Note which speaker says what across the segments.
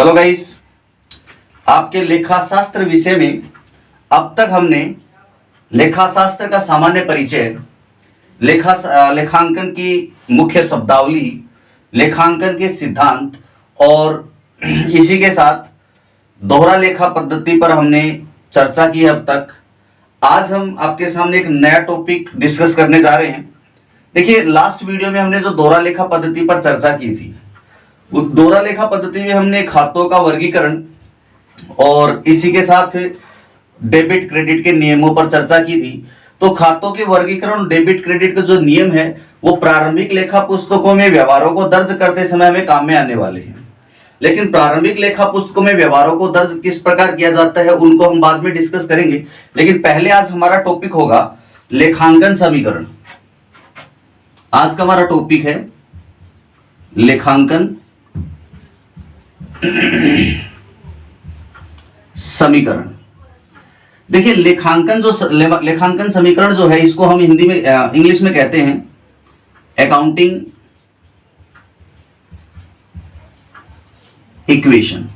Speaker 1: Hello guys, आपके लेखाशास्त्र विषय में अब तक हमने लेखाशास्त्र का सामान्य परिचय, लेखांकन की मुख्य शब्दावली, लेखांकन के सिद्धांत और इसी के साथ दोहरा लेखा पद्धति पर हमने चर्चा की है अब तक। आज हम आपके सामने एक नया टॉपिक डिस्कस करने जा रहे हैं। देखिए, लास्ट वीडियो में हमने जो दोहरा लेखा पद्धति पर चर्चा की थी, उस दोहरा लेखा पद्धति में हमने खातों का वर्गीकरण और इसी के साथ डेबिट क्रेडिट के नियमों पर चर्चा की थी। तो खातों के वर्गीकरण, डेबिट क्रेडिट का जो नियम है वो प्रारंभिक लेखा पुस्तकों में व्यवहारों को दर्ज करते समय हमें काम में आने वाले हैं। लेकिन प्रारंभिक लेखा पुस्तकों में व्यवहारों को दर्ज किस प्रकार किया जाता है उनको हम बाद में डिस्कस करेंगे। लेकिन पहले आज हमारा टॉपिक होगा लेखांकन समीकरण। आज का हमारा टॉपिक है लेखांकन समीकरण। देखिए, लेखांकन समीकरण जो है, इसको हम हिंदी में इंग्लिश में कहते हैं अकाउंटिंग इक्वेशन।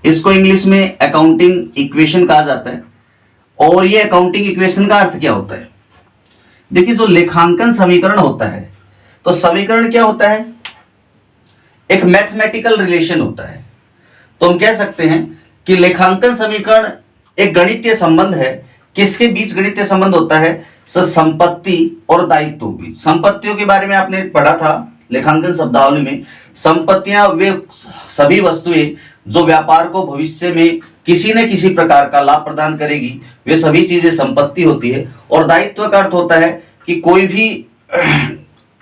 Speaker 1: इसको इंग्लिश में अकाउंटिंग इक्वेशन कहा जाता है। और ये अकाउंटिंग इक्वेशन का अर्थ क्या होता है? देखिए, जो लेखांकन समीकरण होता है, तो समीकरण क्या होता है? एक मैथमेटिकल रिलेशन होता है। तो हम कह सकते हैं कि लेखांकन समीकरण एक गणितीय संबंध है। किसके बीच गणितीय संबंध होता है? संपत्ति और दायित्व बीच। संपत्तियों के बारे में आपने पढ़ा था लेखांकन शब्दावली में। संपत्तियां वे सभी वस्तुएं जो व्यापार को भविष्य में किसी न किसी प्रकार का लाभ प्रदान करेगी, वे सभी चीजें संपत्ति होती है। और दायित्व का अर्थ होता है कि कोई भी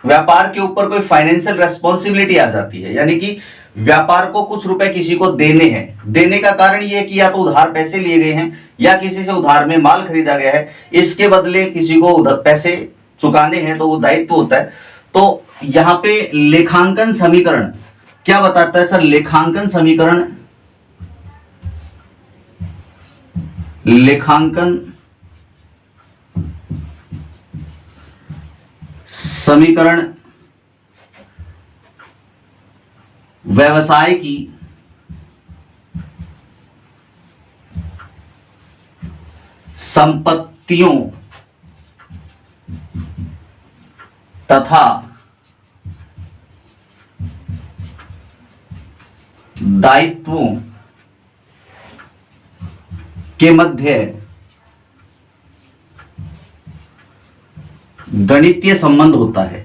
Speaker 1: व्यापार के ऊपर कोई फाइनेंशियल रेस्पॉन्सिबिलिटी आ जाती है, यानी कि व्यापार को कुछ रुपए किसी को देने हैं। देने का कारण यह है कि या तो उधार पैसे लिए गए हैं या किसी से उधार में माल खरीदा गया है, इसके बदले किसी को पैसे चुकाने हैं, तो वो दायित्व होता है। तो यहाँ पे लेखांकन समीकरण क्या बताता है सर? लेखांकन समीकरण व्यवसाय की संपत्तियों तथा दायित्वों के मध्य गणितीय संबंध होता है।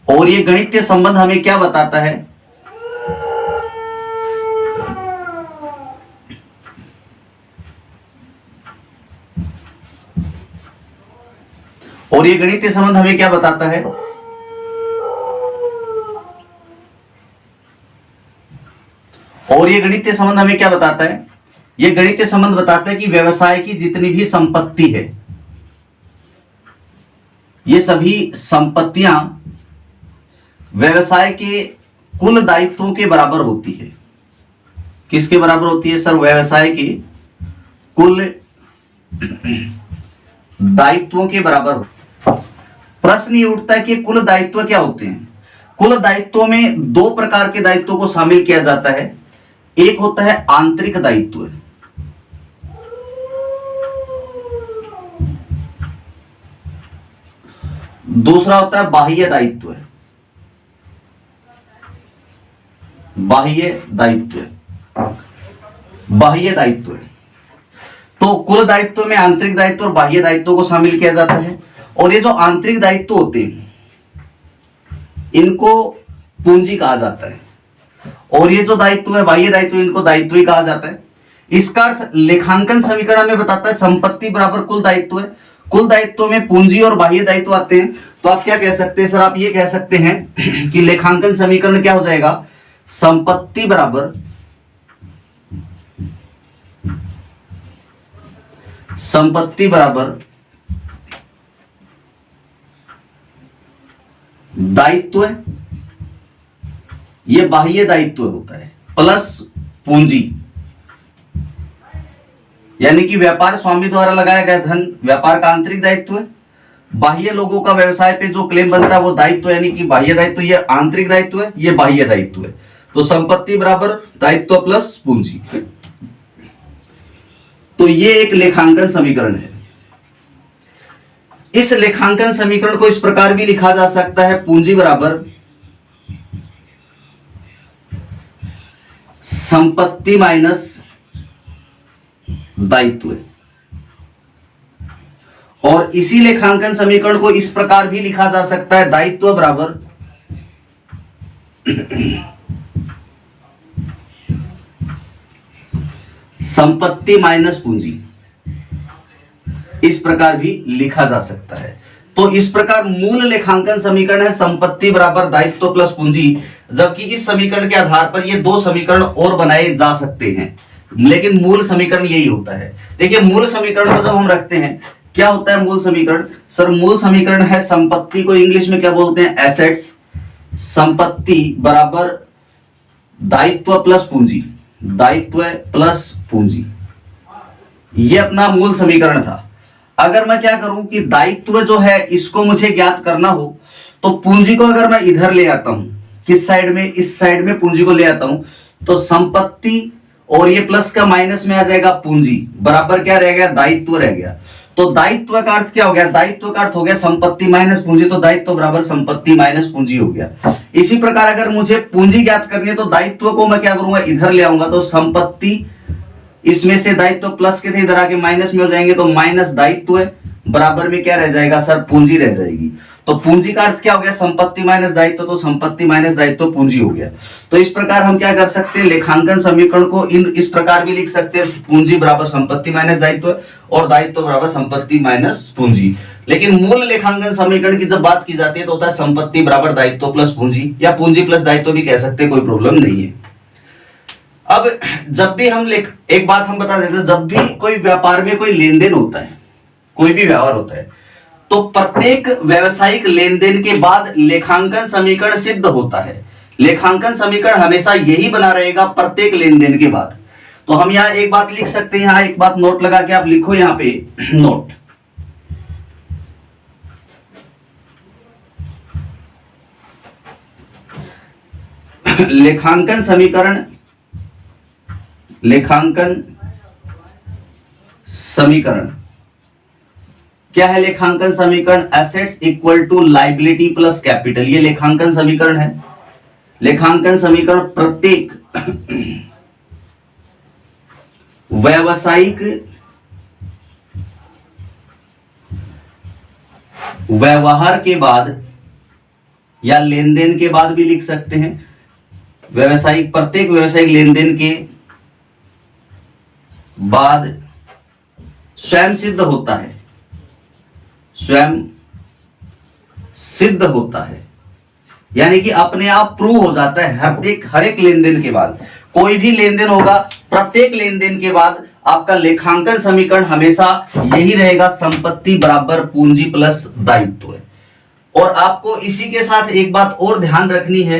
Speaker 1: और ये गणितीय संबंध हमें क्या बताता है? और ये गणितीय संबंध हमें क्या बताता है? और ये गणितीय संबंध हमें क्या बताता है? ये गणितीय संबंध बताता है कि व्यवसाय की जितनी भी संपत्ति है, ये सभी संपत्तियां व्यवसाय के कुल दायित्वों के बराबर होती है। किसके बराबर होती है सर? व्यवसाय के कुल दायित्वों के बराबर। प्रश्न ये उठता है कि कुल दायित्व क्या होते हैं? कुल दायित्वों में दो प्रकार के दायित्वों को शामिल किया जाता है। एक होता है आंतरिक दायित्व, दूसरा होता है बाह्य दायित्व। बाह्य दायित्व। तो कुल दायित्व में आंतरिक दायित्व और बाह्य दायित्व को शामिल किया जाता है। और ये जो आंतरिक दायित्व होते हैं, इनको पूंजी कहा जाता है। और ये जो दायित्व है, बाह्य दायित्व, इनको दायित्व ही कहा जाता है। इसका अर्थ लेखांकन समीकरण में बताता है संपत्ति बराबर कुल दायित्व है। कुल दायित्व में पूंजी और बाह्य दायित्व आते हैं। तो आप क्या कह सकते हैं सर? आप ये कह सकते हैं कि लेखांकन समीकरण क्या हो जाएगा? संपत्ति बराबर दायित्व, ये बाह्य दायित्व होता है, प्लस पूंजी, यानी कि व्यापार स्वामी द्वारा लगाया गया धन व्यापार का आंतरिक दायित्व है। बाह्य लोगों का व्यवसाय पे जो क्लेम बनता है वो दायित्व, यानी कि बाह्य दायित्व। ये आंतरिक दायित्व है, ये बाह्य दायित्व है। तो संपत्ति बराबर दायित्व प्लस पूंजी। तो ये एक लेखांकन समीकरण है। इस लेखांकन समीकरण को इस प्रकार भी लिखा जा सकता है, पूंजी बराबर संपत्ति माइनस दायित्व। और इसी लेखांकन समीकरण को इस प्रकार भी लिखा जा सकता है, दायित्व बराबर संपत्ति माइनस पूंजी। इस प्रकार भी लिखा जा सकता है। तो इस प्रकार मूल लेखांकन समीकरण है संपत्ति बराबर दायित्व प्लस पूंजी, जबकि इस समीकरण के आधार पर ये दो समीकरण और बनाए जा सकते हैं, लेकिन मूल समीकरण यही होता है। देखिए मूल समीकरण को जब हम रखते हैं, क्या होता है मूल समीकरण? सर मूल समीकरण है संपत्ति को इंग्लिश में क्या बोलते हैं? एसेट्स। संपत्ति बराबर दायित्व प्लस पूंजी, दायित्व प्लस पूंजी, ये अपना मूल समीकरण था। अगर मैं क्या करूं कि दायित्व जो है इसको मुझे ज्ञात करना हो, तो पूंजी को अगर मैं इधर ले आता हूं, किस साइड में? इस साइड में पूंजी को ले आता हूं, तो संपत्ति और ये प्लस का माइनस में आ जाएगा पूंजी, बराबर क्या रह गया? दायित्व रह गया। तो दायित्व का अर्थ क्या हो गया? दायित्व का अर्थ हो गया संपत्ति माइनस पूंजी, तो दायित्व बराबर संपत्ति माइनस पूंजी हो गया। इसी प्रकार अगर मुझे पूंजी ज्ञात करनी है, तो दायित्व को मैं क्या करूंगा? इधर ले आऊंगा, तो संपत्ति, इसमें से दायित्व प्लस के थे, इधर आके माइनस में हो जाएंगे, तो माइनस दायित्व बराबर में क्या रह जाएगा? सर पूंजी रह जाएगी। तो पूंजी का अर्थ क्या हो गया? संपत्ति माइनस दायित्व, तो संपत्ति माइनस दायित्व पूंजी हो गया। तो इस प्रकार हम क्या कर सकते हैं? लेखांकन समीकरण को इस प्रकार भी लिख सकते हैं, पूंजी बराबर संपत्ति माइनस दायित्व और दायित्व बराबर संपत्ति माइनस पूंजी। लेकिन मूल लेखांकन समीकरण की जब बात की जाती है, तो होता है संपत्ति बराबर दायित्व प्लस पूंजी, या पूंजी प्लस दायित्व भी कह सकते हैं, कोई प्रॉब्लम नहीं है। अब जब भी हम एक बात हम बता देते हैं, जब भी कोई व्यापार में कोई लेन देन होता है, कोई भी व्यवहार होता है, तो प्रत्येक व्यवसायिक लेन देन के बाद लेखांकन समीकरण सिद्ध होता है। लेखांकन समीकरण हमेशा यही बना रहेगा प्रत्येक लेन देन के बाद। तो हम यहाँ एक बात लिख सकते हैं, यहाँ एक बात नोट लगा के आप लिखो यहाँ पे नोट। लेखांकन समीकरण, लेखांकन समीकरण क्या है? लेखांकन समीकरण assets equal to liability plus capital, ये लेखांकन समीकरण है। लेखांकन समीकरण प्रत्येक व्यावसायिक व्यवहार के बाद या लेन देन के बाद भी लिख सकते हैं, व्यवसायिक, प्रत्येक व्यवसायिक लेन देन के बाद स्वयं सिद्ध होता है, स्वयं सिद्ध होता है, यानी कि अपने आप प्रूव हो जाता है। हर एक लेन देन के बाद, कोई भी लेन देन होगा, प्रत्येक लेन देन के बाद आपका लेखांकन समीकरण हमेशा यही रहेगा, संपत्ति बराबर पूंजी प्लस दायित्व। और आपको इसी के साथ एक बात और ध्यान रखनी है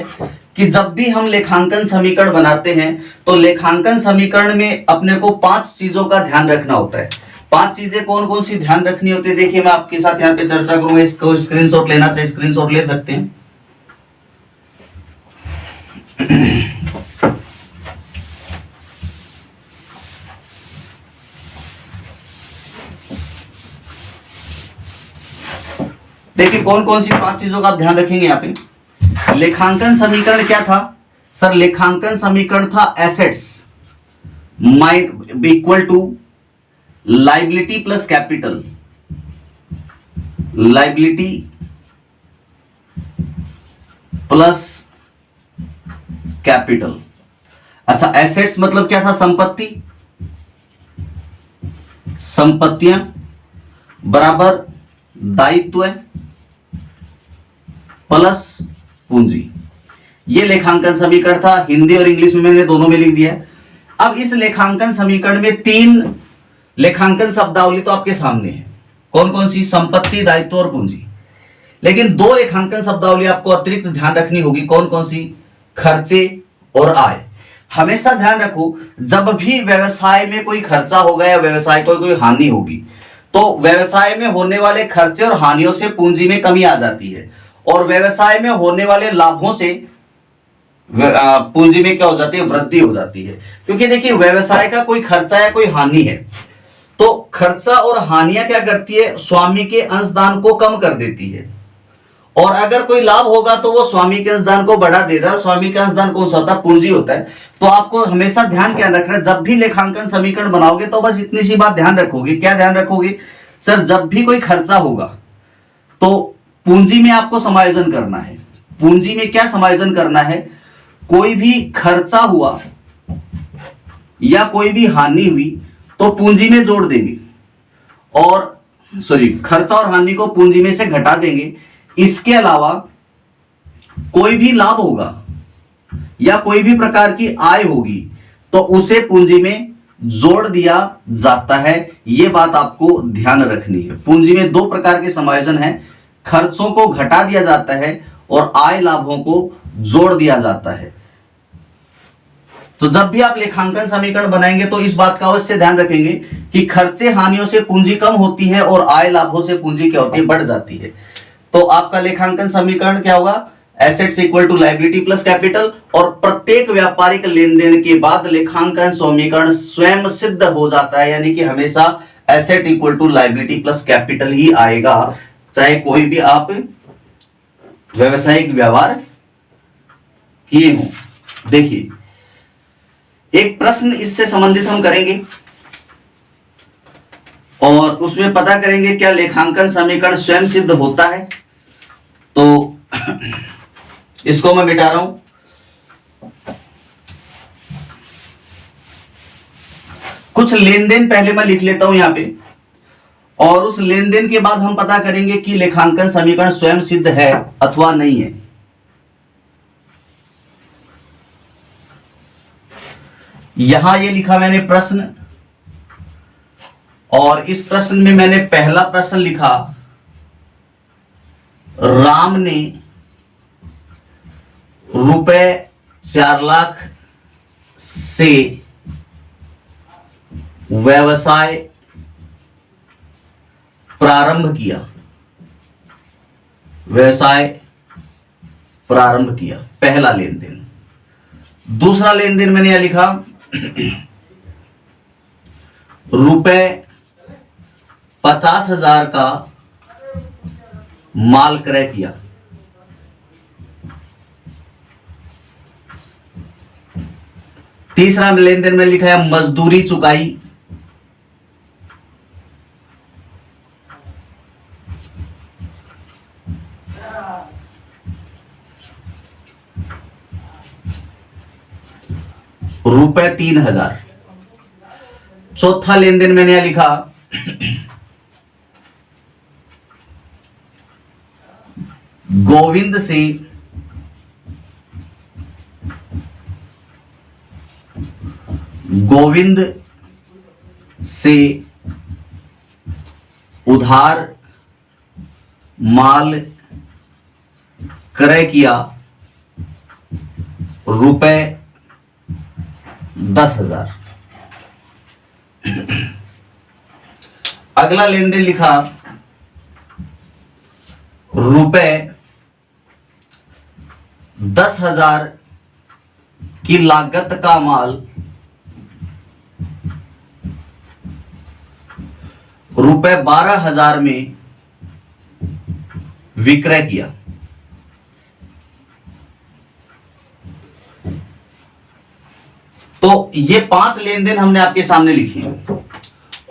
Speaker 1: कि जब भी हम लेखांकन समीकरण बनाते हैं, तो लेखांकन समीकरण में अपने को 5 चीजों का ध्यान रखना होता है। 5 चीजें कौन कौन सी ध्यान रखनी होती है? देखिए मैं आपके साथ यहाँ पे चर्चा करूंगा, इसको स्क्रीनशॉट लेना चाहिए, स्क्रीनशॉट ले सकते हैं। देखिए कौन कौन सी 5 चीजों का आप ध्यान रखेंगे यहाँ पे। लेखांकन समीकरण क्या था? सर लेखांकन समीकरण था assets equal to liability plus capital, liability plus capital. अच्छा एसेट्स मतलब क्या था? संपत्ति, संपत्तियां बराबर दायित्व प्लस पूंजी। ये लेखांकन समीकरण था, हिंदी और इंग्लिश में मैंने दोनों में लिख दिया। अब इस लेखांकन समीकरण में 3 लेखांकन शब्दावली तो आपके सामने है, कौन कौन सी? संपत्ति, दायित्व और पूंजी। लेकिन 2 लेखांकन शब्दावली आपको अतिरिक्त ध्यान रखनी होगी, कौन कौन सी? खर्चे और आय। हमेशा ध्यान रखो, जब भी व्यवसाय में कोई खर्चा होगा या व्यवसाय को कोई हानि होगी, तो व्यवसाय में होने वाले खर्चे और हानियों से पूंजी में कमी आ जाती है, और व्यवसाय में होने वाले लाभों से पूंजी में क्या हो जाती है, वृद्धि हो जाती है। क्योंकि देखिए व्यवसाय का कोई खर्चा या कोई हानि है, तो खर्चा और हानियां क्या करती है, स्वामी के अंशदान को कम कर देती है। और अगर कोई लाभ होगा तो वो स्वामी के अंशदान को बढ़ा देता है, और स्वामी का अंशदान कौन सा होता है, पूंजी होता है। तो आपको हमेशा ध्यान क्या रखना है, जब भी लेखांकन समीकरण बनाओगे तो बस इतनी सी बात ध्यान रखोगे। क्या ध्यान रखोगे सर, जब भी कोई खर्चा होगा तो पूंजी में आपको समायोजन करना है। पूंजी में क्या समायोजन करना है, कोई भी खर्चा हुआ या कोई भी हानि हुई तो पूंजी में जोड़ देंगे, और खर्चा और हानि को पूंजी में से घटा देंगे। इसके अलावा कोई भी लाभ होगा या कोई भी प्रकार की आय होगी तो उसे पूंजी में जोड़ दिया जाता है। यह बात आपको ध्यान रखनी है। पूंजी में दो प्रकार के समायोजन है, खर्चों को घटा दिया जाता है और आय लाभों को जोड़ दिया जाता है। तो जब भी आप लेखांकन समीकरण बनाएंगे तो इस बात का अवश्य ध्यान रखेंगे कि खर्चे हानियों से पूंजी कम होती है और आय लाभों से पूंजी क्या होती है, बढ़ जाती है। तो आपका लेखांकन समीकरण क्या होगा, assets equal to liability plus capital. और प्रत्येक व्यापारिक लेन देन के बाद लेखांकन समीकरण स्वयं सिद्ध हो जाता है, यानी कि हमेशा asset equal to liability plus capital ही आएगा, चाहे कोई भी आप व्यवसायिक व्यवहार किए हो। देखिए एक प्रश्न इससे संबंधित हम करेंगे और उसमें पता करेंगे क्या लेखांकन समीकरण स्वयं सिद्ध होता है। तो इसको मैं मिटा रहा हूं। कुछ लेन देन पहले मैं लिख लेता हूं यहां पे, और उस लेन देन के बाद हम पता करेंगे कि लेखांकन समीकरण स्वयं सिद्ध है अथवा नहीं है। यहां ये लिखा मैंने प्रश्न, और इस प्रश्न में मैंने पहला प्रश्न लिखा, राम ने रुपए 4 लाख से व्यवसाय प्रारंभ किया। व्यवसाय प्रारंभ किया, पहला लेन देन। दूसरा लेन देन मैंने यह लिखा, रुपए 50,000 का माल क्रय किया। तीसरा लेन देन में लिखा है मजदूरी चुकाई। रुपए 3,000। चौथा लेन देन मैंने यह लिखा, गोविंद से उधार माल क्रय किया, रुपए 10,000। अगला लेन देन लिखा, रुपए 10,000 की लागत का माल रुपए 12,000 में विक्रय किया। तो ये 5 लेन देन हमने आपके सामने लिखे हैं,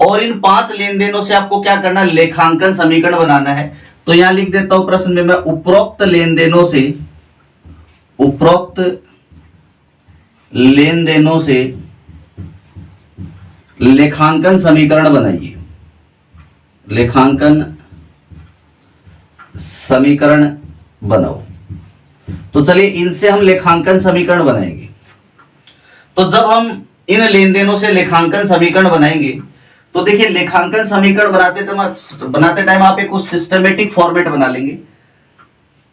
Speaker 1: और इन 5 लेन देनों से आपको क्या करना है, लेखांकन समीकरण बनाना है। तो यहां लिख देता हूं प्रश्न में मैं, उपरोक्त लेन देनों से लेखांकन समीकरण बनाइए। लेखांकन समीकरण बनाओ। तो चलिए इनसे हम लेखांकन समीकरण बनाएंगे। तो जब हम इन लेन देनों से लेखांकन समीकरण बनाएंगे तो देखिए लेखांकन समीकरण बनाते टाइम आप एक कुछ सिस्टमेटिक फॉर्मेट बना लेंगे।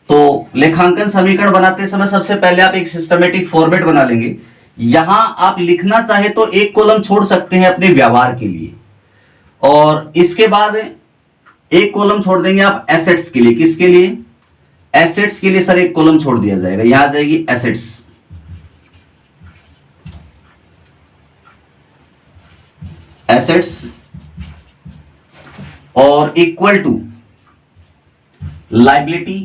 Speaker 1: तो लेखांकन समीकरण बनाते समय सबसे पहले आप एक सिस्टमेटिक फॉर्मेट बना लेंगे। यहां आप लिखना चाहे तो एक कॉलम छोड़ सकते हैं अपने व्यवहार के लिए, और इसके बाद एक कॉलम छोड़ देंगे आप एसेट्स के लिए। किसके लिए? एसेट्स के लिए सर एक कॉलम छोड़ दिया जाएगा, यहां आ जाएगी एसेट्स। एसेट्स और equal to liability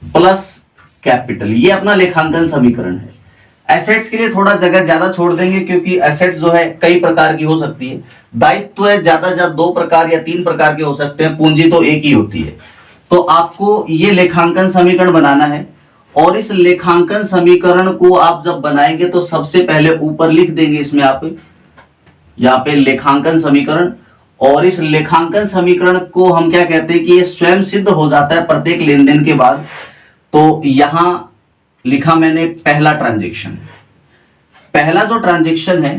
Speaker 1: plus capital, ये अपना लेखांकन समीकरण है। एसेट्स के लिए थोड़ा जगह ज्यादा छोड़ देंगे क्योंकि एसेट्स जो है कई प्रकार की हो सकती है, दायित्व है ज्यादा से ज्यादा 2 प्रकार या 3 प्रकार के हो सकते हैं, पूंजी तो एक ही होती है। तो आपको ये लेखांकन समीकरण बनाना है और इस लेखांकन समीकरण को आप जब बनाएंगे तो सबसे पहले ऊपर लिख देंगे इसमें आप यहाँ पे लेखांकन समीकरण, और इस लेखांकन समीकरण को हम क्या कहते हैं कि ये स्वयं सिद्ध हो जाता है प्रत्येक लेन देन के बाद। तो यहां लिखा मैंने पहला ट्रांजैक्शन, पहला जो ट्रांजैक्शन है,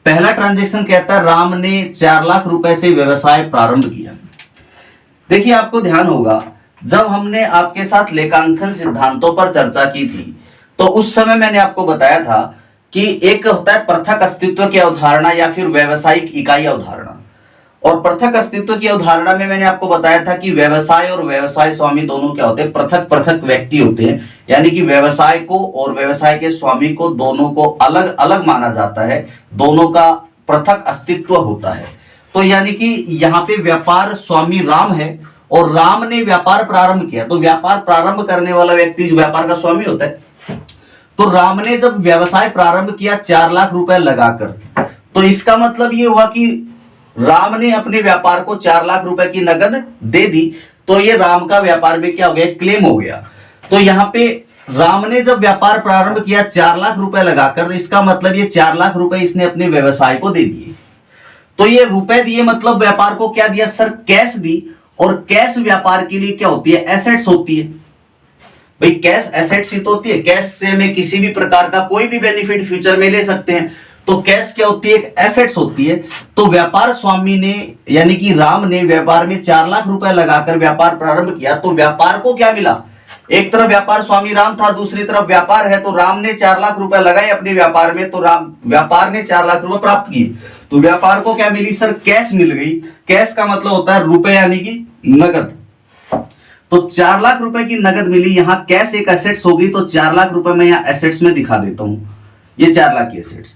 Speaker 1: पहला ट्रांजैक्शन कहता है राम ने 4 लाख रुपए से व्यवसाय प्रारंभ किया। देखिए आपको ध्यान होगा जब हमने आपके साथ लेखांकन सिद्धांतों पर चर्चा की थी तो उस समय मैंने आपको बताया था कि एक होता है पृथक अस्तित्व की अवधारणा या फिर व्यवसायिक इकाई अवधारणा, और पृथक अस्तित्व की अवधारणा में मैंने आपको बताया था कि व्यवसाय और व्यवसाय स्वामी दोनों क्या होते हैं, पृथक पृथक व्यक्ति होते हैं, यानी कि व्यवसाय को और व्यवसाय के स्वामी को दोनों को अलग अलग माना जाता है, दोनों का पृथक अस्तित्व होता है। तो यानी कि यहाँ पे व्यापार स्वामी राम है और राम ने व्यापार प्रारंभ किया, तो व्यापार प्रारंभ करने वाला व्यक्ति व्यापार का स्वामी होता है। तो राम ने जब व्यवसाय प्रारंभ किया 4 लाख रुपए लगाकर, तो इसका मतलब ये हुआ कि राम ने अपने व्यापार को 4 लाख रुपए की नगद दे दी, तो ये राम का व्यापार में क्या हो गया, क्लेम हो गया। तो यहाँ पे राम ने जब व्यापार प्रारंभ किया 4 लाख रुपए लगाकर, तो इसका मतलब ये 4 लाख रुपए इसने अपने व्यवसाय को दे दिए। तो ये रुपए दिए मतलब व्यापार को क्या दिया सर, कैश दी, और कैश व्यापार के लिए क्या होती है, एसेट्स होती है। भाई कैश एसेट्स ही तो होती है, कैश से हमें किसी भी प्रकार का कोई भी बेनिफिट फ्यूचर में ले सकते हैं, तो कैश क्या होती है, एक एसेट्स होती है। तो व्यापार स्वामी ने यानी कि राम ने व्यापार में 4 लाख रुपए लगाकर व्यापार प्रारंभ किया, तो व्यापार को क्या मिला, एक तरफ व्यापार स्वामी राम था, दूसरी तरफ व्यापार है, तो राम ने 4 लाख रुपए लगाए अपने व्यापार में, तो राम व्यापार ने 4 लाख रुपए प्राप्त किए, तो व्यापार को क्या मिली सर, कैश मिल गई। कैश का मतलब होता है रुपए यानी कि नगद। तो 4 लाख रुपए की नगद मिली, यहां कैश एक एसेट्स होगी, तो 4 लाख रुपए मैं यहां एसेट्स में दिखा देता हूं, ये 4 लाख की एसेट्स।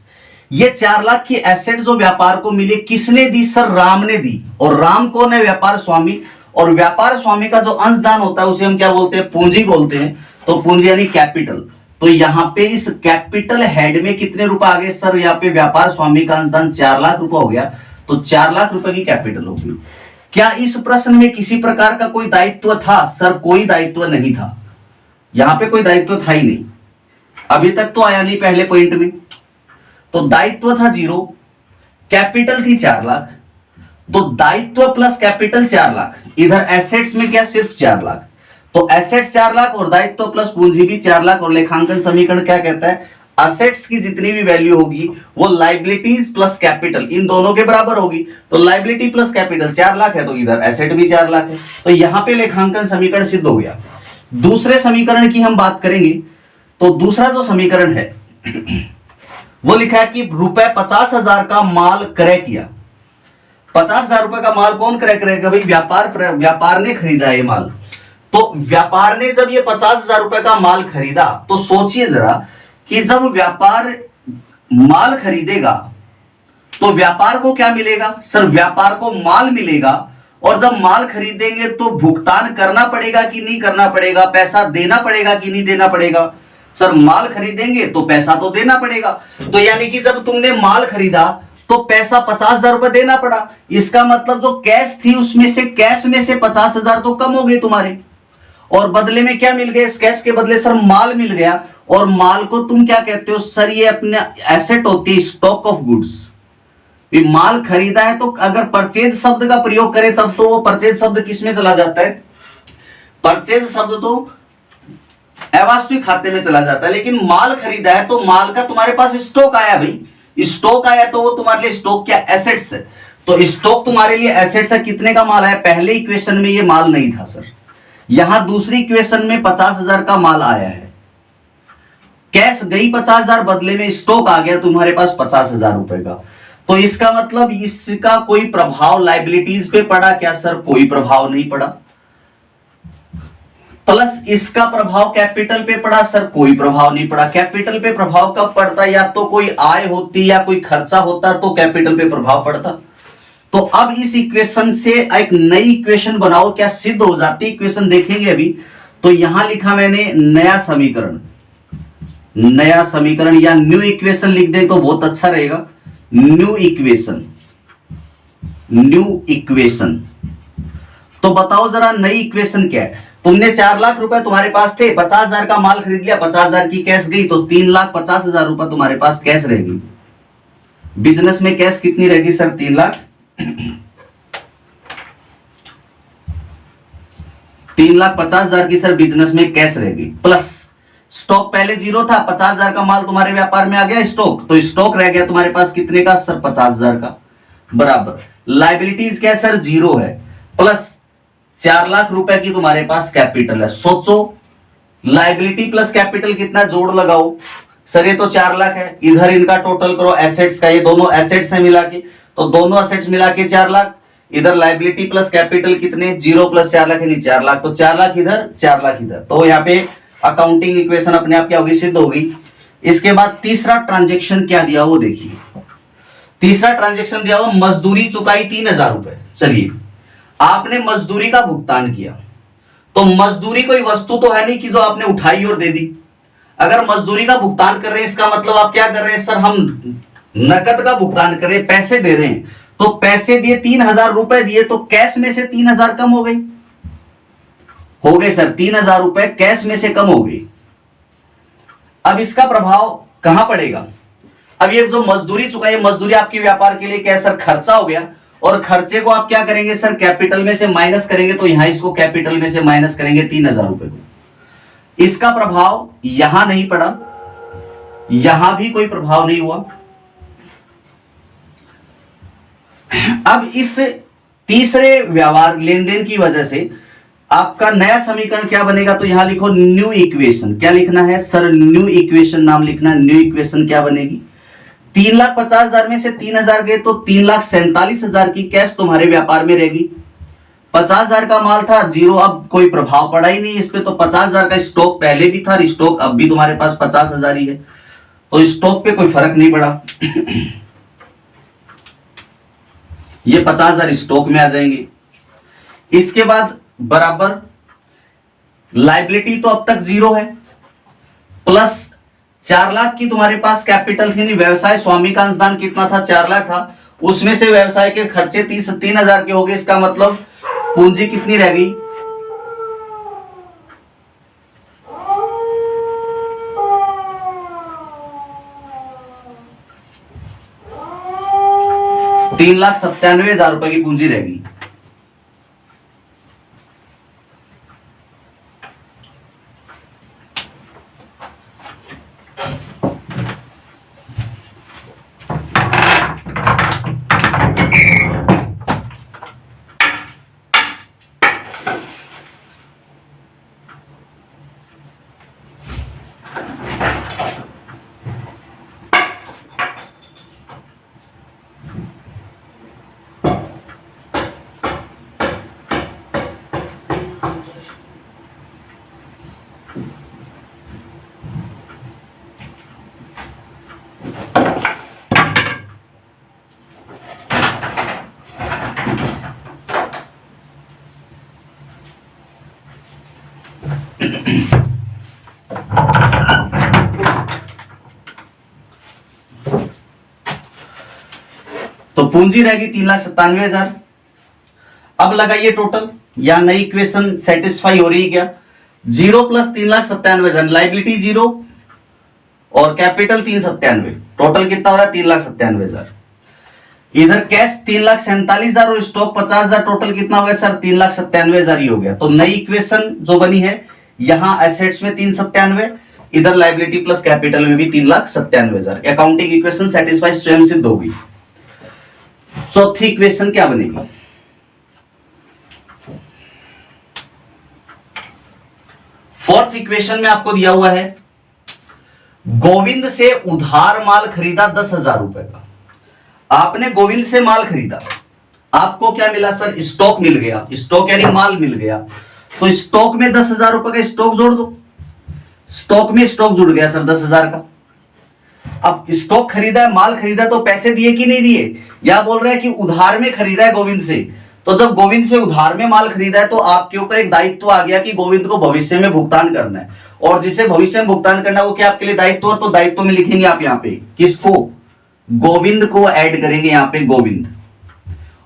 Speaker 1: ये 4 लाख की एसेट जो व्यापार को मिली किसने दी सर, राम ने दी, और राम कौन है, व्यापार स्वामी, और व्यापार स्वामी का जो अंशदान होता है उसे हम क्या बोलते हैं, पूंजी बोलते हैं। तो पूंजी यानी कैपिटल। तो यहाँ पे इस कैपिटल हेड में कितने रुपए आ गए सर, यहाँ पे व्यापार स्वामी का अंशदान 4 लाख रुपए हो गया, तो 4 लाख रुपए की कैपिटल होगी। क्या इस प्रश्न में किसी प्रकार का कोई दायित्व था सर, कोई दायित्व नहीं था, यहां पे कोई दायित्व था ही नहीं, अभी तक तो आया नहीं पहले पॉइंट में। तो दायित्व था 0, कैपिटल थी 4 लाख, तो दायित्व प्लस कैपिटल 4 लाख, इधर एसेट्स में क्या सिर्फ 4 लाख, तो एसेट्स 4 लाख और दायित्व प्लस पूंजी भी 4 लाख। और लेखांकन समीकरण क्या कहता है, असेट्स की जितनी भी वैल्यू होगी वो लाइबिलिटीज प्लस कैपिटल इन दोनों के बराबर होगी। तो लाइबिलिटी प्लस कैपिटल 4 लाख है, तो इधर एसेट भी 4 लाख है, तो यहां पे लेखांकन समीकरण सिद्ध हो गया। दूसरे समीकरण की हम बात करेंगे, तो दूसरा जो समीकरण है वो लिखा है कि रुपए 50,000 का माल क्रय किया। 50,000 रुपए का माल कौन क्रय करेगा, भाई व्यापार ने खरीदा ये माल। तो व्यापार ने जब ये 50,000 रुपए का माल खरीदा, तो सोचिए जरा कि जब व्यापार माल खरीदेगा तो व्यापार को क्या मिलेगा सर, व्यापार को माल मिलेगा, और जब माल खरीदेंगे तो भुगतान करना पड़ेगा कि नहीं करना पड़ेगा, पैसा देना पड़ेगा कि नहीं देना पड़ेगा सर, माल खरीदेंगे तो पैसा तो देना पड़ेगा। तो यानी कि जब तुमने माल खरीदा तो पैसा 50,000 रुपए देना पड़ा, इसका मतलब जो कैश थी उसमें से कैश में से 50,000 तो कम हो गए तुम्हारे, और बदले में क्या मिल गया, इस कैश के बदले सर माल मिल गया। और माल को तुम क्या कहते हो सर, ये अपने एसेट होती है, स्टॉक ऑफ गुड्स। माल खरीदा है तो अगर परचेज शब्द का प्रयोग करें तब तो वो परचेज शब्द किस में चला जाता है, परचेज शब्द तो अवास्तविक खाते में चला जाता है, लेकिन माल खरीदा है तो माल का तुम्हारे पास स्टॉक आया, भाई स्टॉक आया तो वो तुम्हारे लिए स्टॉक क्या, एसेट्स है। तो स्टॉक तुम्हारे लिए एसेट्स है, कितने का माल आया, पहले इक्वेशन में ये माल नहीं था सर, यहां दूसरी इक्वेशन में 50,000 का माल आया है, कैश गई 50,000, बदले में स्टॉक आ गया तुम्हारे पास 50,000 रुपए का। तो इसका मतलब इसका कोई प्रभाव लाइबिलिटीज पे पड़ा क्या सर, कोई प्रभाव नहीं पड़ा। प्लस इसका प्रभाव कैपिटल पे पड़ा। सर कोई प्रभाव नहीं पड़ा। कैपिटल पे प्रभाव कब पड़ता? या तो कोई आय होती या कोई खर्चा होता तो कैपिटल पे प्रभाव पड़ता। तो अब इस इक्वेशन से एक नई इक्वेशन बनाओ, क्या सिद्ध हो जाती इक्वेशन देखेंगे अभी। तो यहां लिखा मैंने नया समीकरण, नया समीकरण या न्यू इक्वेशन लिख दें तो बहुत अच्छा रहेगा। New equation, new equation. तो बताओ जरा नई इक्वेशन क्या है। तुमने 4 लाख रुपए तुम्हारे पास थे, 50,000 का माल खरीद लिया, 50,000 की कैश गई, तो 3,50,000 रुपए तुम्हारे पास कैश रहेगी। बिजनेस में कैश कितनी रहेगी सर? 3 लाख। 3,50,000 की सर बिजनेस में कैश रहेगी। प्लस स्टॉक पहले 0 था, 50,000 का माल तुम्हारे व्यापार में आ गया स्टॉक, तो स्टॉक रह गया तुम्हारे पास कितने का सर? 50,000 का। बराबर लाइबिलिटीज क्या सर? 0 है। प्लस 4 लाख रुपए की तुम्हारे पास कैपिटल है। सोचो लाइबिलिटी प्लस कैपिटल कितना, जोड़ लगाओ सर। ये तो 4 लाख है, इधर इनका टोटल करो एसेट्स का, ये दोनों एसेट्स है मिला के, तो दोनों एसेट्स मिला के 4 लाख। इधर लाइबिलिटी प्लस कैपिटल कितने? 0 प्लस 4 लाख यानी 4 लाख। तो 4 लाख इधर, 4 लाख इधर। तो यहाँ पे अकाउंटिंग इक्वेशन अपने आप क्या होगी? सिद्ध होगी। इसके बाद तीसरा ट्रांजेक्शन क्या दिया वो देखिए। तीसरा ट्रांजेक्शन दिया हुआ मजदूरी चुकाई 3,000 रुपए। चलिए आपने मजदूरी का भुगतान किया, तो मजदूरी कोई वस्तु तो है नहीं कि जो आपने उठाई और दे दी। अगर मजदूरी का भुगतान कर रहे हैं इसका मतलब आप क्या कर रहे हैं? सर हम नकद का भुगतान कर रहे हैं, पैसे दे रहे हैं। तो पैसे दिए 3,000 रुपए दिए, तो कैश में से 3,000 कम हो गए सर। 3,000 रुपए कैश में से कम हो गई। अब इसका प्रभाव कहां पड़ेगा? अब ये जो मजदूरी चुकाई, मजदूरी आपके व्यापार के लिए क्या है सर? खर्चा हो गया। और खर्चे को आप क्या करेंगे सर? कैपिटल में से माइनस करेंगे। तो यहां इसको कैपिटल में से माइनस करेंगे 3,000 रुपए को। इसका प्रभाव यहां नहीं पड़ा, यहां भी कोई प्रभाव नहीं हुआ। अब इस तीसरे व्यवहार लेन देन की वजह से आपका नया समीकरण क्या बनेगा? तो यहां लिखो न्यू इक्वेशन। क्या लिखना है सर? न्यू इक्वेशन नाम लिखना। न्यू इक्वेशन क्या बनेगी? 3,50,000 में से 3,000 गए, तो 3,47,000 की कैश तुम्हारे व्यापार में रहेगी। 50,000 का माल था 0, अब कोई प्रभाव पड़ा ही नहीं इस पे। तो 50,000 का स्टॉक पहले भी था, स्टॉक अब भी तुम्हारे पास 50,000 ही है, तो स्टॉक पे कोई फर्क नहीं पड़ा। ये 50,000 स्टॉक में आ जाएंगे। इसके बाद बराबर लाइबिलिटी तो अब तक 0 है, प्लस 4 लाख की तुम्हारे पास कैपिटल थी। व्यवसाय स्वामी का अंशदान कितना था? 4 लाख था। उसमें से व्यवसाय के खर्चे 3,000 के हो गए। इसका मतलब पूंजी कितनी रह गई? ₹3,97,000 रुपए की पूंजी रहेगी। तो पूंजी रहेगी 3,97,000। अब लगाइए टोटल, या नई इक्वेशन सेटिस्फाई हो रही है क्या? 0 प्लस 3,97,000, लाइबिलिटी 0 और कैपिटल 397, टोटल कितना हो रहा है? 3,97,000। इधर कैश 3,47,000 और स्टॉक 50,000, टोटल कितना हो गया सर? 3,97,000 ही हो गया। तो नई इक्वेशन जो बनी है, यहां एसेट्स में 397, इधर लाइबिलिटी प्लस कैपिटल में भी 3,97,000। अकाउंटिंग इक्वेशन सेटिस्फाई स्वयं सिद्ध होगी। चौथी इक्वेशन क्या बनेगी? फोर्थ इक्वेशन में आपको दिया हुआ है गोविंद से उधार माल खरीदा 10,000 रुपए का। आपने गोविंद से माल खरीदा, आपको क्या मिला सर? स्टॉक मिल गया। स्टॉक यानी माल मिल गया। तो स्टॉक में 10,000 रुपए का स्टॉक जोड़ दो। स्टॉक में स्टॉक जुड़ गया सर 10,000 का। अब स्टॉक खरीदा है, माल खरीदा, तो पैसे दिए कि नहीं दिए? या बोल रहे हैं कि उधार में खरीदा है गोविंद से। तो जब गोविंद से उधार में माल खरीदा है तो आपके ऊपर एक दायित्व आ गया कि गोविंद को भविष्य में भुगतान करना है, और जिसे भविष्य में भुगतान करना है वो क्या आपके लिए दायित्व है। तो दायित्व में लिखेंगे आप यहाँ पे किसको? गोविंद को ऐड करेंगे यहाँ पे, गोविंद।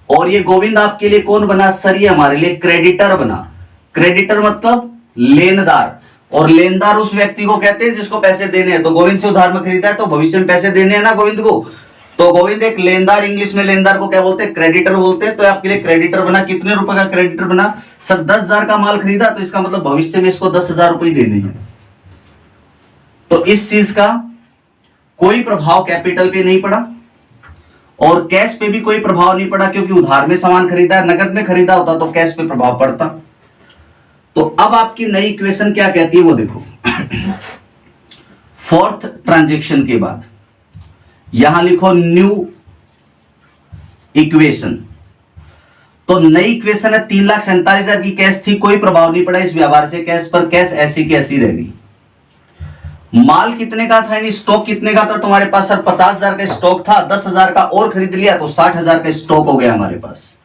Speaker 1: और ये गोविंद आपके लिए कौन बना सर? ये हमारे लिए क्रेडिटर बना। क्रेडिटर मतलब लेनदार, और लेनदार उस व्यक्ति को कहते हैं जिसको पैसे देने हैं। तो गोविंद से उधार में खरीदा है तो भविष्य में पैसे देने हैं ना गोविंद को, तो गोविंद एक लेनदार, इंग्लिश में लेनदार को क्या बोलते हैं? क्रेडिटर बोलते हैं। तो आपके लिए क्रेडिटर बना। कितने रुपए का क्रेडिटर बना सर? 10,000 का माल खरीदा, तो इसका मतलब भविष्य में इसको 10,000 रुपए देने हैं। तो इस चीज का कोई प्रभाव कैपिटल पे नहीं पड़ा और कैश पे भी कोई प्रभाव नहीं पड़ा, क्योंकि उधार में सामान खरीदा है। नकद में खरीदा होता तो कैश पे प्रभाव पड़ता। तो अब आपकी नई इक्वेशन क्या कहती है वो देखो। फोर्थ ट्रांजैक्शन के बाद यहां लिखो न्यू इक्वेशन। तो नई इक्वेशन है 3,47,000 की कैश थी, कोई प्रभाव नहीं पड़ा इस व्यवहार से कैश पर। कैश ऐसी की ऐसी रह गई। माल कितने का था, यानी स्टॉक कितने का था तुम्हारे पास? सर 50,000 का स्टॉक था, 10,000 का और खरीद लिया तो 60,000 का स्टॉक हो गया हमारे पास।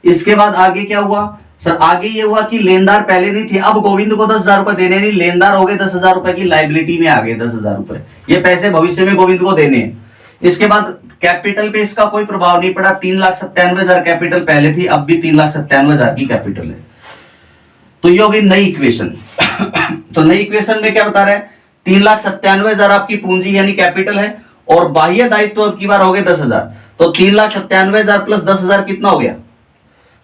Speaker 1: इसके बाद आगे क्या हुआ सर? आगे ये हुआ कि लेनदार पहले नहीं थे, अब गोविंद को 10,000 रुपए देने नहीं, लेनदार हो गए 10,000 रुपए की लाइबिलिटी में आ गए 10,000 रुपए। ये पैसे भविष्य में गोविंद को देने हैं। इसके बाद कैपिटल पे इसका कोई प्रभाव नहीं पड़ा। 3,97,000 कैपिटल पहले थी, अब भी 3,97,000 की कैपिटल है। तो ये हो गई नई इक्वेशन। तो नई इक्वेशन में क्या बता रहा है? 3,97,000 आपकी पूंजी यानी कैपिटल है, और बाह्य दायित्व अब की बार हो गए 10,000। तो 3,97,000 प्लस 10,000 कितना हो गया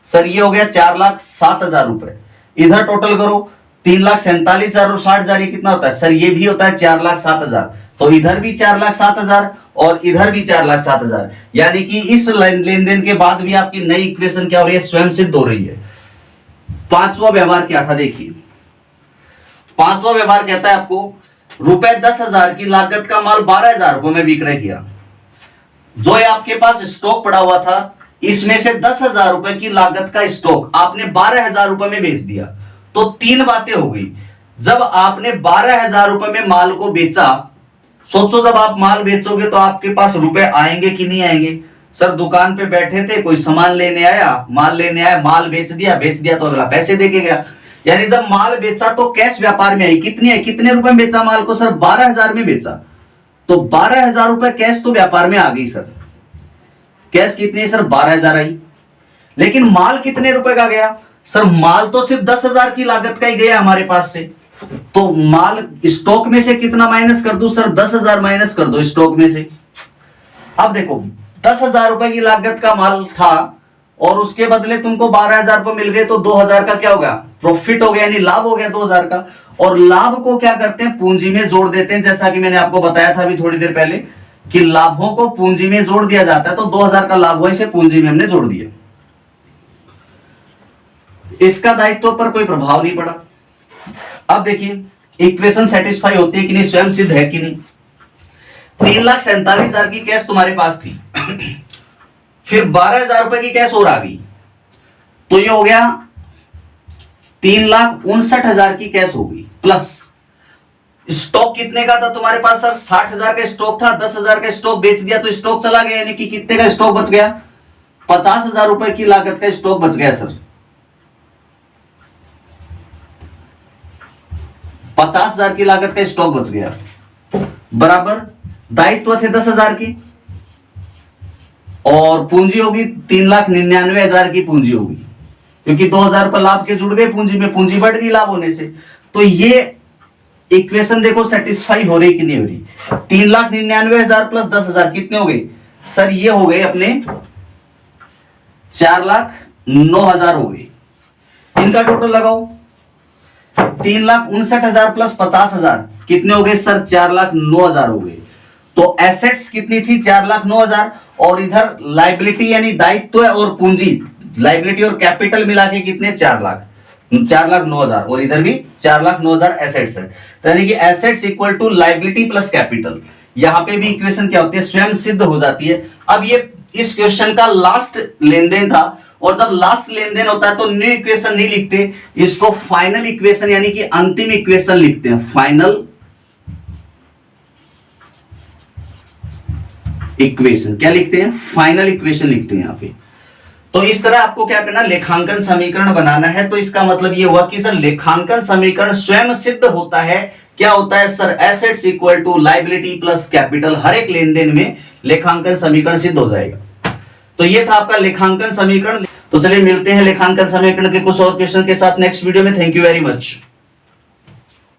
Speaker 1: सर? ये हो गया 4,07,000 रुपए। इधर टोटल करो 3,47,000 और 60,000, ये कितना होता है सर? ये भी होता है 4,07,000। तो इधर भी 4,07,000 और इधर भी 4,07,000, यानी कि इस लेन देन के बाद भी आपकी नई इक्वेशन क्या हो रही है? स्वयं सिद्ध हो रही है। पांचवा व्यवहार क्या था देखिए। पांचवा व्यवहार कहता है आपको रुपए 10,000 की लागत का माल 12,000 रुपए में विक्रय किया। जो ये आपके पास स्टॉक पड़ा हुआ था, इसमें से 10,000 रुपए की लागत का स्टॉक आपने 12,000 रुपए में बेच दिया। तो तीन बातें हो गई। जब आपने 12,000 रुपए में माल को बेचा, सोचो जब आप माल बेचोगे तो आपके पास रुपए आएंगे कि नहीं आएंगे? सर दुकान पे बैठे थे, कोई सामान लेने आया, माल लेने आया, माल बेच दिया तो अगला पैसे देके गया। यानी जब माल बेचा तो कैश व्यापार में आई। कितनी है? कितने रुपए में बेचा माल को सर? 12,000 में बेचा। तो 12,000 रुपए कैश तो व्यापार में आ गई सर। कैश कितनी है सर? 12,000 आई। लेकिन माल कितने रुपए का गया सर? माल तो सिर्फ 10,000 की लागत का ही गया हमारे पास से। तो माल स्टॉक में से कितना माइनस कर दूं सर? 10,000 माइनस कर दो स्टॉक में से। अब देखो 10,000 रुपए की लागत का माल था और उसके बदले तुमको 12,000 रुपए मिल गए, तो 2,000 का क्या होगा? प्रॉफिट हो गया, यानी लाभ हो गया 2,000 का। और लाभ को क्या करते हैं? पूंजी में जोड़ देते हैं। जैसा कि मैंने आपको बताया था अभी थोड़ी देर पहले कि लाभों को पूंजी में जोड़ दिया जाता है। तो 2,000 का लाभ हुआ, इसे पूंजी में हमने जोड़ दिया। इसका दायित्व पर कोई प्रभाव नहीं पड़ा। अब देखिए इक्वेशन सेटिस्फाई होती है कि नहीं, स्वयं सिद्ध है कि नहीं। 3,47,000 की कैश तुम्हारे पास थी, फिर 12,000 रुपए की कैश और आ गई, तो ये हो गया 3,59,000 की कैश हो गई। प्लस स्टॉक कितने का था तुम्हारे पास सर? 60,000 का स्टॉक था, 10,000 का स्टॉक बेच दिया तो स्टॉक चला गया, यानी कि कितने का स्टॉक बच गया? 50,000 रुपए की लागत का स्टॉक बच गया सर। 50,000 की लागत का स्टॉक बच गया। बराबर दायित्व थे 10,000 की और पूंजी होगी 3,99,000 की पूंजी होगी, क्योंकि 2,000 रुपए लाभ के जुड़ गए पूंजी में, पूंजी बढ़ गई लाभ होने से। तो ये इक्वेशन देखो सेटिस्फाई हो रही कि नहीं हो रही। 3,99,000 प्लस 10,000 कितने हो गए सर? ये हो गए अपने 4,09,000 हो गए। इनका टोटल लगाओ 3,59,000 प्लस 50,000 कितने हो गए सर? 4,09,000 हो गए। तो एसेट्स कितनी थी? 4,09,000 और इधर लाइबिलिटी यानी दायित्व और पूंजी, लाइबिलिटी और कैपिटल मिला के कितने? 4,09,000 और इधर भी 4,09,000 एसेट्स है। तो यानी कि assets equal to liability plus capital. यहां पे भी इक्वेशन क्या होती है? स्वयं सिद्ध हो जाती है। अब ये इस क्वेश्चन का लास्ट लेन देन था और जब लास्ट लेन देन होता है तो न्यू इक्वेशन नहीं लिखते, इसको फाइनल इक्वेशन यानी कि अंतिम इक्वेशन लिखते हैं, फाइनल इक्वेशन। क्या लिखते हैं? फाइनल इक्वेशन लिखते हैं यहां पे। तो इस तरह आपको क्या करना, लेखांकन समीकरण बनाना है। तो इसका मतलब ये हुआ कि सर लेखांकन समीकरण स्वयं सिद्ध होता है। क्या होता है sir? Assets equal to liability plus capital, हर एक लेन देन में लेखांकन समीकरण सिद्ध हो जाएगा। तो ये था आपका लेखांकन समीकरण। तो चलिए मिलते हैं लेखांकन समीकरण के कुछ और क्वेश्चन के साथ नेक्स्ट वीडियो में। Thank you very much.